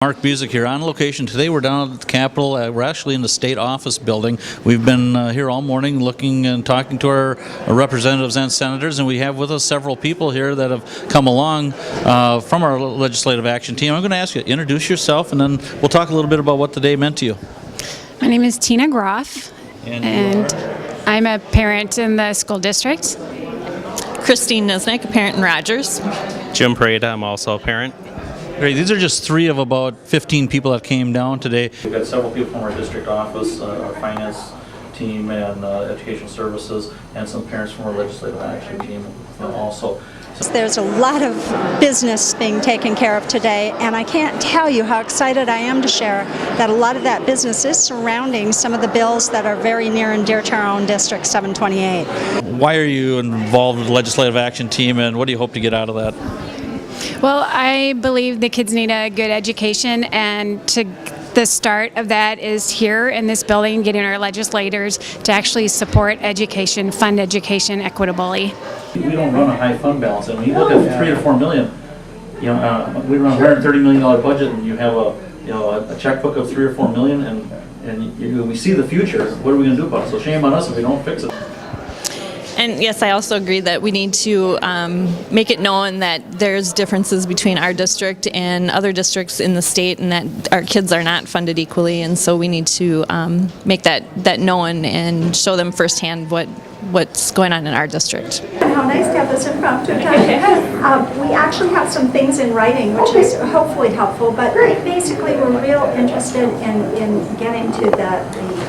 Mark Busick here on location. Today we're down at the Capitol. We're actually in the state office building. We've been here all morning looking and talking to our representatives and senators, and we have with us several people here that have come along from our legislative action team. I'm going to ask you to introduce yourself, and then we'll talk a little bit about what the day meant to you. My name is Tina Groff, and I'm a parent in the school district. Christine Nesnick, a parent in Rogers. Jim Prada, I'm also a parent. Great. These are just three of about 15 people that came down today. We've got several people from our district office, our finance team, and education services, and some parents from our legislative action team also. There's a lot of business being taken care of today, and I can't tell you how excited I am to share that a lot of that business is surrounding some of the bills that are very near and dear to our own district, 728. Why are you involved with the legislative action team, and what do you hope to get out of that? Well, I believe the kids need a good education, and the start of that is here in this building, getting our legislators to actually support education, fund education equitably. We don't run a high fund balance, and when you look at 3 to 4 million, we run a $130 million budget, and you have a checkbook of 3 or 4 million, and we see the future. What are we going to do about it? So shame on us if we don't fix it. And yes, I also agree that we need to make it known that there's differences between our district and other districts in the state, and that our kids are not funded equally, and so we need to make that known and show them firsthand what's going on in our district. How nice to have this impromptu time. We actually have some things in writing, which is hopefully helpful, but basically we're real interested in getting to the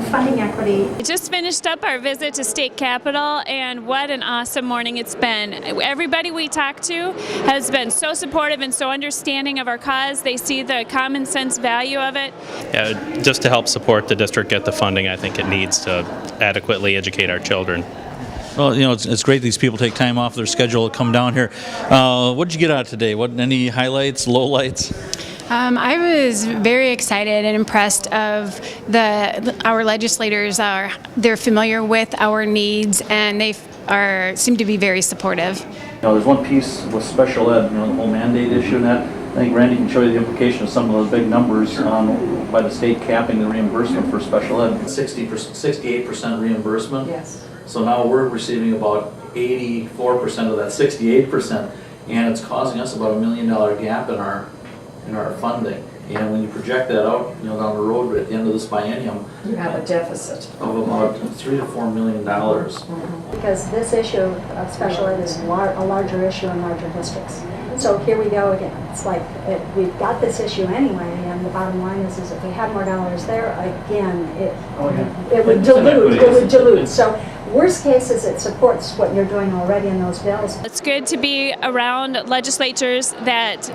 funding equity. We just finished up our visit to State Capitol, and what an awesome morning it's been. Everybody we talked to has been so supportive and so understanding of our cause. They see the common sense value of it. Yeah, just to help support the district get the funding I think it needs to adequately educate our children. Well, it's great these people take time off their schedule to come down here. What did you get out of today? Any highlights, lowlights? I was very excited and impressed of our legislators. They're familiar with our needs, and they seem to be very supportive. There's one piece with special ed, the whole mandate issue, and that I think Randy can show you the implication of some of those big numbers by the state capping the reimbursement for special ed. 68% reimbursement. Yes. So now we're receiving about 84% of that 68%, and it's causing us about $1 million gap in our funding. And when you project that out, down the road at the end of this biennium, You have a deficit. of about $3 to $4 million. Because this issue of special ed is a larger issue in larger districts. So here we go again. It's like we've got this issue anyway, and the bottom line is if we have more dollars there, again, it would dilute. So worst case is it supports what you're doing already in those bills. It's good to be around legislators that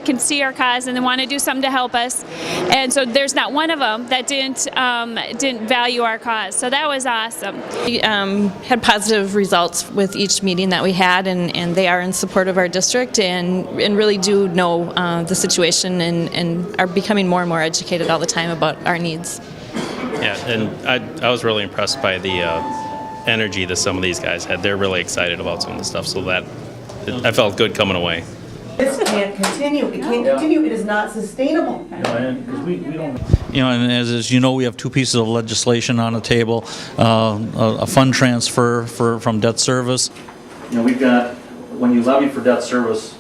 can see our cause and they want to do something to help us. And so there's not one of them that didn't value our cause. So that was awesome. We had positive results with each meeting that we had, and they are in support of our district and really do know the situation and are becoming more and more educated all the time about our needs. Yeah, and I was really impressed by the energy that some of these guys had. They're really excited about some of the stuff, so that I felt good coming away. This can't continue. It can't continue. It is not sustainable. And as you know, we have two pieces of legislation on the table: a fund transfer from debt service. We've got, when you levy for debt service,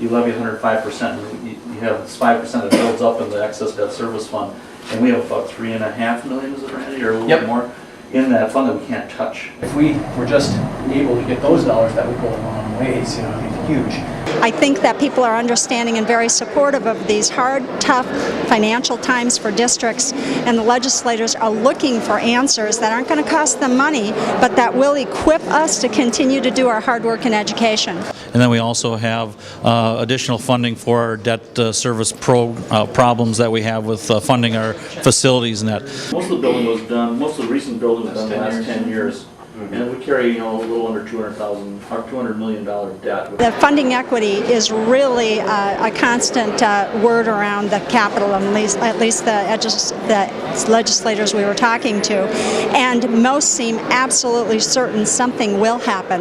you levy 105%. You have 5% that builds up in the excess debt service fund, and we have about $3.5 million, is it, Randy, or a little bit more in that fund that we can't touch. If we were just able to get those dollars, that would go a long ways. It'd be huge. I think that people are understanding and very supportive of these hard, tough financial times for districts, and the legislators are looking for answers that aren't going to cost them money, but that will equip us to continue to do our hard work in education. And then we also have additional funding for our debt service problems that we have with funding our facilities and that. Most of the building was done, most of the recent building was done in the last 10 years. And we carry, a little under $200 million debt. The funding equity is really a constant word around the Capitol, at least the legislators we were talking to, and most seem absolutely certain something will happen.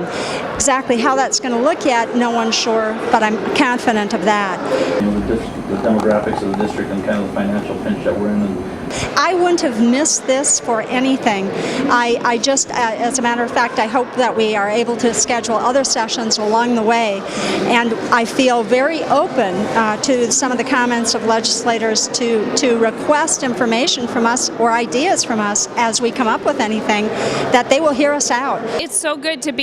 Exactly how that's going to look yet, no one's sure, but I'm confident of that. The demographics of the district and kind of the financial pinch that we're in. I wouldn't have missed this for anything. I just, as a matter of fact, I hope that we are able to schedule other sessions along the way, and I feel very open to some of the comments of legislators to request information from us or ideas from us as we come up with anything, that they will hear us out. It's so good to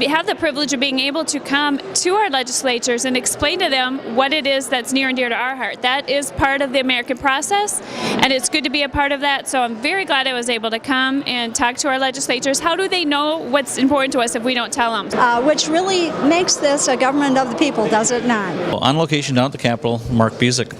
have the privilege of being able to come to our legislators and explain to them what it is that's near and dear to our heart. That is part of the American process, and it's good to be a part of that. So I'm very glad I was able to come and talk to our legislators. How do they know what's important to us if we don't tell them? Which really makes this a government of the people, does it not? On location down at the Capitol, Mark Busick.